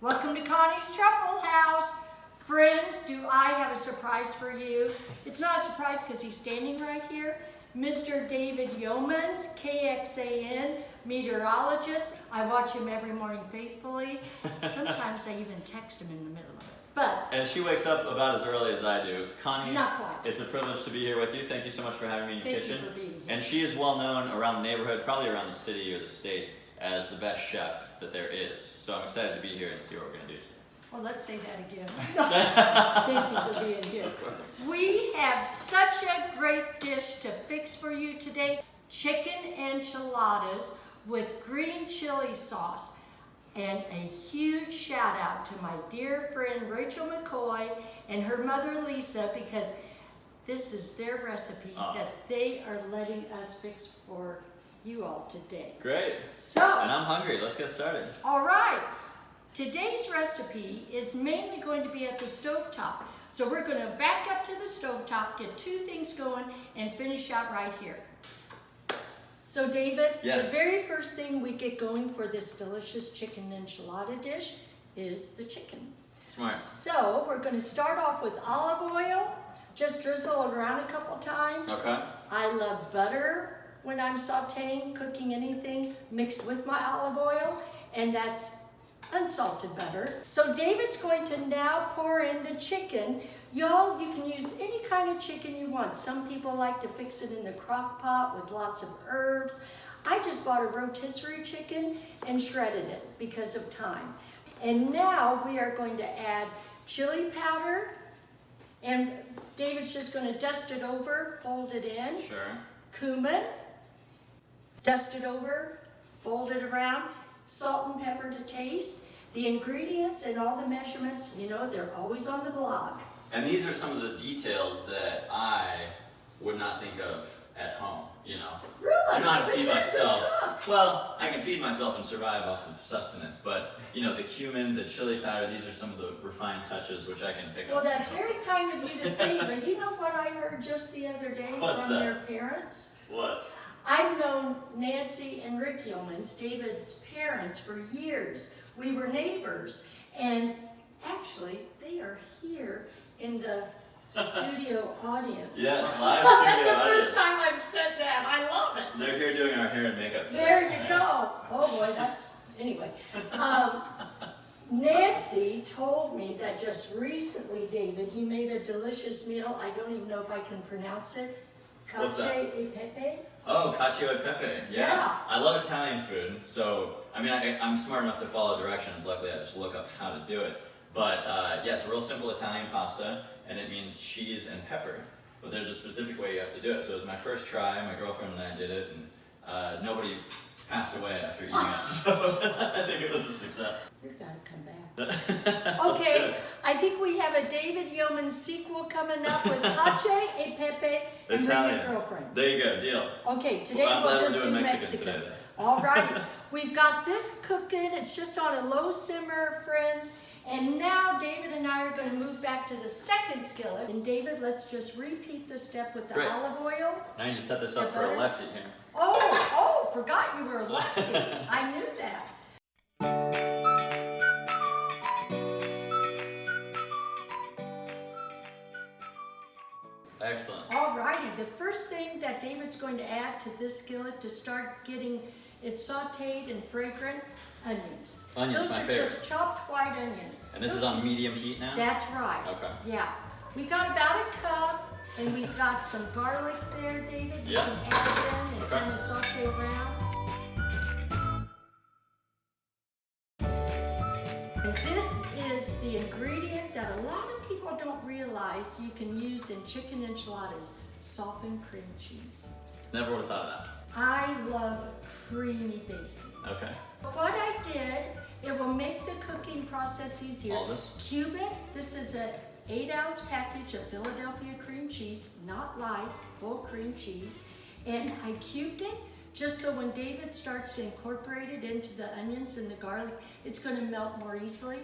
Welcome to Connie's Truffle House. Friends, do I have a surprise for you? It's not a surprise because he's standing right here. Mr. David Yeomans, KXAN, meteorologist. I watch him every morning faithfully. Sometimes I even text him in the middle of it. And she wakes up about as early as I do. Connie, not quite. It's a privilege to be here with you. Thank you so much for having me in your kitchen. Thank you for being here. And she is well known around the neighborhood, probably around the city or the state, as the best chef that there is. So I'm excited to be here and see what we're going to do today. Well, let's say that again. Thank you for being here. Of course. We have such a great dish to fix for you today. Chicken enchiladas with green chili sauce. And a huge shout out to my dear friend Rachel McCoy and her mother Liisa, because this is their recipe that they are letting us fix for you all today. Great. So, and I'm hungry. Let's get started. All right. Today's recipe is mainly going to be at the stovetop. So we're going to back up to the stovetop, get two things going, and finish out right here. So David, yes. The very first thing we get going for this delicious chicken enchilada dish is the chicken. Smart. So we're going to start off with olive oil, just drizzle it around a couple times. Okay. I love butter when I'm sauteing, cooking anything mixed with my olive oil, and that's unsalted butter. So David's going to now pour in the chicken. Y'all, you can use any kind of chicken you want. Some people like to fix it in the crock pot with lots of herbs. I just bought a rotisserie chicken and shredded it because of time. And now we are going to add chili powder, and David's just going to dust it over, fold it in. Sure. Cumin, dust it over, fold it around. Salt and pepper to taste. The ingredients and all the measurements, you know, they're always on the blog. And these are some of the details that I would not think of at home, you know. Really? I know how to feed But myself. Well, I can feed myself and survive off of sustenance, but, you know, the cumin, the chili powder, these are some of the refined touches which I can pick up. Well, that's very kind of you to say, but you know what I heard just the other day What's from that? their parents? What? I've known Nancy and Rick Yeomans, David's parents, for years. We were neighbors, and actually, they are here in the studio audience. Yes, live studio That's the audience. first time I've said that. I love it. They're here doing our hair and makeup today. There you go. Oh boy, that's, anyway. Nancy told me that just recently, David, you made a delicious meal. I don't even know if I can pronounce it. What's that? Cacio e pepe. Oh, cacio e pepe. Yeah. I love Italian food, so I mean, I'm smart enough to follow directions. Luckily, I just look up how to do it. But yeah, it's a real simple Italian pasta, and it means cheese and pepper. But there's a specific way you have to do it. So it was my first try. My girlfriend and I did it, and nobody passed away after eating it. So I think it was a success. You've got to come back. Okay, I think we have a David Yeomans sequel coming up with cacio e pepe and bring your girlfriend. There you go, deal. Okay, today I'm we'll glad we're just do doing Mexican. today. All righty. We've got this cooking. It's just on a low simmer, friends. And now David and I are going to move back to the second skillet. And David, let's just repeat the step with the Great. olive oil. Now you set this up The for a butter. lefty here. Oh, forgot you were a lefty. I knew that. Excellent. All righty. The first thing that David's going to add to this skillet to start getting it sauteed and fragrant, onions. Onions, Those my are favorite. just chopped white onions. And this is on medium heat now? That's right. Okay. Yeah. We got about a cup, and we've got some garlic there, David. You Yeah. can add in and Okay. kind of saute around. And this is the ingredient that a lot of people don't realize you can use in chicken enchiladas, softened cream cheese. Never would have thought of that. I love creamy bases. Okay. What I did, it will make the cooking process easier. All this? Cube it. This is an 8-ounce package of Philadelphia cream cheese, not light, full cream cheese. And I cubed it just so when David starts to incorporate it into the onions and the garlic, it's going to melt more easily.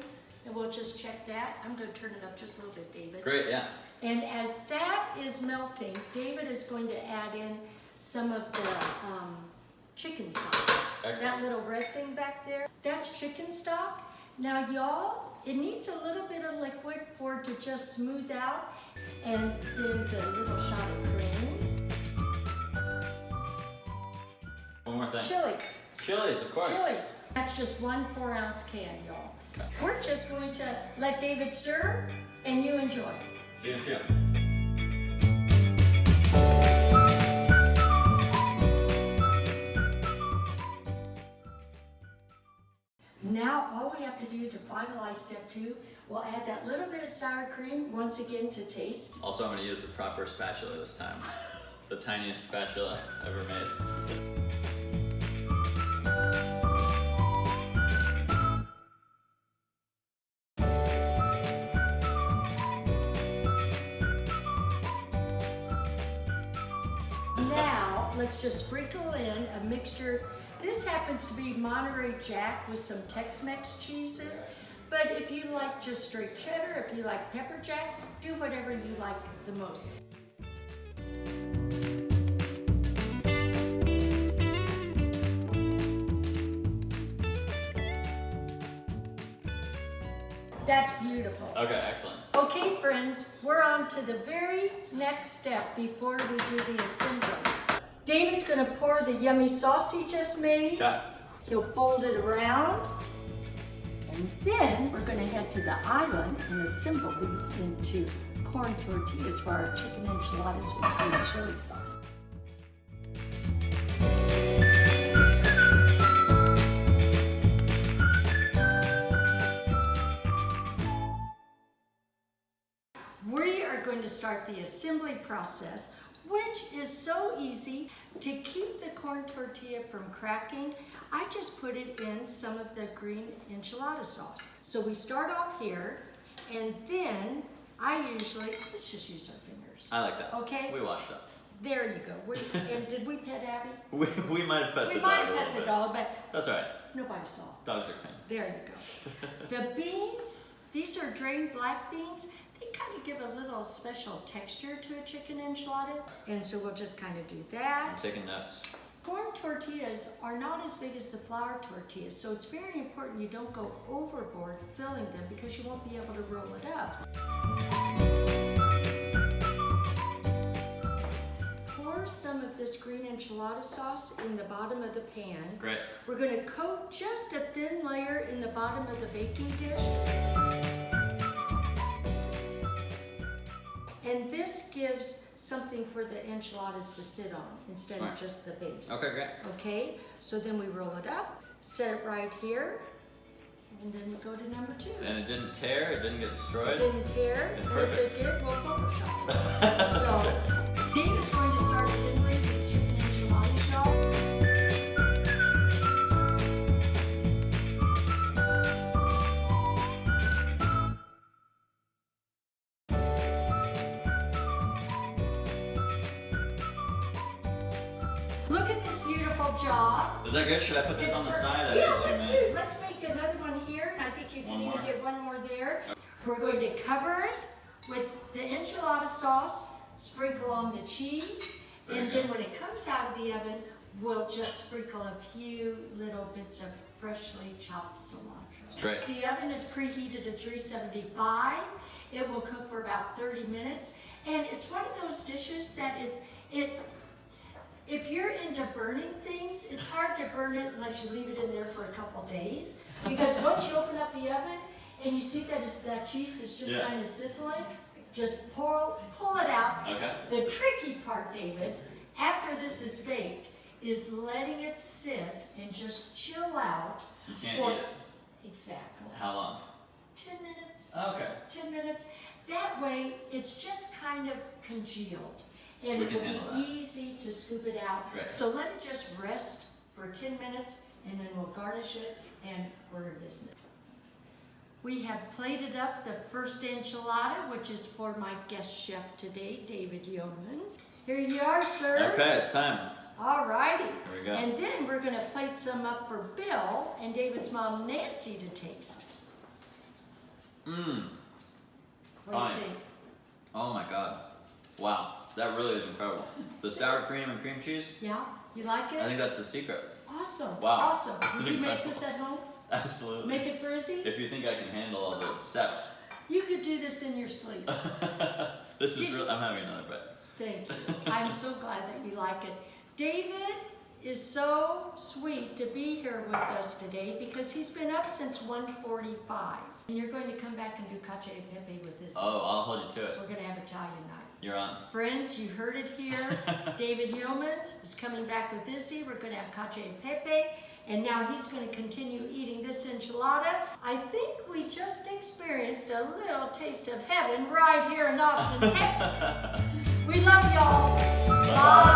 And we'll just check that. I'm going to turn it up just a little bit, David. Great, yeah. And as that is melting, David is going to add in some of the chicken stock. Excellent. That little red thing back there, that's chicken stock. Now y'all, it needs a little bit of liquid for it to just smooth out, and then the little shot of cream. One more thing. Chilies. Chilies, of course. Chilies. That's just 1 4-ounce can, y'all. Okay. We're just going to let David stir, and you enjoy. See you in a few. Now all we have to do to finalize step 2, we'll add that little bit of sour cream once again to taste. Also, I'm going to use the proper spatula this time. The tiniest spatula ever made. Now let's just sprinkle in a mixture. This happens to be Monterey Jack with some Tex-Mex cheeses, but if you like just straight cheddar, if you like pepper jack, do whatever you like the most. That's beautiful. Okay, excellent. Okay, friends, we're on to the very next step before we do the assembly. David's gonna pour the yummy sauce he just made. Okay. He'll fold it around. And then we're gonna head to the island and assemble these into corn tortillas for our chicken enchiladas with green chili sauce. We are going to start the assembly process, which is so easy. To keep the corn tortilla from cracking, I just put it in some of the green enchilada sauce. So we start off here, and then I usually, let's just use our fingers. I like that. Okay? We watched that. There you go. And did we pet Abby? We might have pet We the might dog have a pet little the bit. dog, but That's all right. nobody saw. Dogs are kind. There you go. The beans, these are drained black beans. They kind of give a little special texture to a chicken enchilada. And so we'll just kind of do I'm that. taking notes. Corn tortillas are not as big as the flour tortillas, so it's very important you don't go overboard filling them because you won't be able to roll it up. Pour some of this green enchilada sauce in the bottom of the pan. Great. We're going to coat just a thin layer in the bottom of the baking dish. And this gives something for the enchiladas to sit on instead of just the base. Okay, great. Okay, so then we roll it up, set it right here, and then we go to number 2. And it didn't tear, it didn't get destroyed. It didn't tear, It's and perfect. if it did, we'll Photoshop it. So, David's going to start assembling these chicken enchiladas, y'all. Look at this beautiful job. Is that good? Should I put this on the side? Yeah, I let's assume let's make another one here, and I think you can One even more? get one more there. We're going to cover it with the enchilada sauce, sprinkle on the cheese, Very and good. then when it comes out of the oven, we'll just sprinkle a few little bits of freshly chopped cilantro. Great. The oven is preheated to 375. It will cook for about 30 minutes, and it's one of those dishes that if you're into burning things, it's hard to burn it unless you leave it in there for a couple days. Because once you open up the oven and you see that cheese is just kind of sizzling, just pull it out. Okay. The tricky part, David, after this is baked, is letting it sit and just chill out. You can't eat it. Exactly. How long? 10 minutes. Okay. 10 minutes. That way, it's just kind of congealed. And We it can will handle be that. easy to scoop it out. Great. So let it just rest for 10 minutes, and then we'll garnish it and order this. We have plated up the first enchilada, which is for my guest chef today, David Yeomans. Here you are, sir. Okay, it's time. All righty. Here we go. And then we're going to plate some up for Bill and David's mom, Nancy, to taste. Mmm. What do Fine. you think? Oh my god. Wow. That really is incredible. The sour cream and cream cheese, Yeah? You like it? I think that's the secret. Awesome. Wow. Awesome. This is Did you make incredible. this at home? Absolutely. Make it frizzy? If you think I can handle all the steps. You could do this in your sleep. This is real. I'm having another bite. Thank you. I'm so glad that you like it. David is so sweet to be here with us today because he's been up since 1:45. And you're going to come back and do cacio e pepe with this. Oh, I'll hold you to it. We're going to have Italian night. You're on. Friends, you heard it here. David Yeomans is coming back with Izzy. We're going to have cacio e pepe. And now he's going to continue eating this enchilada. I think we just experienced a little taste of heaven right here in Austin, Texas. We love y'all. Bye.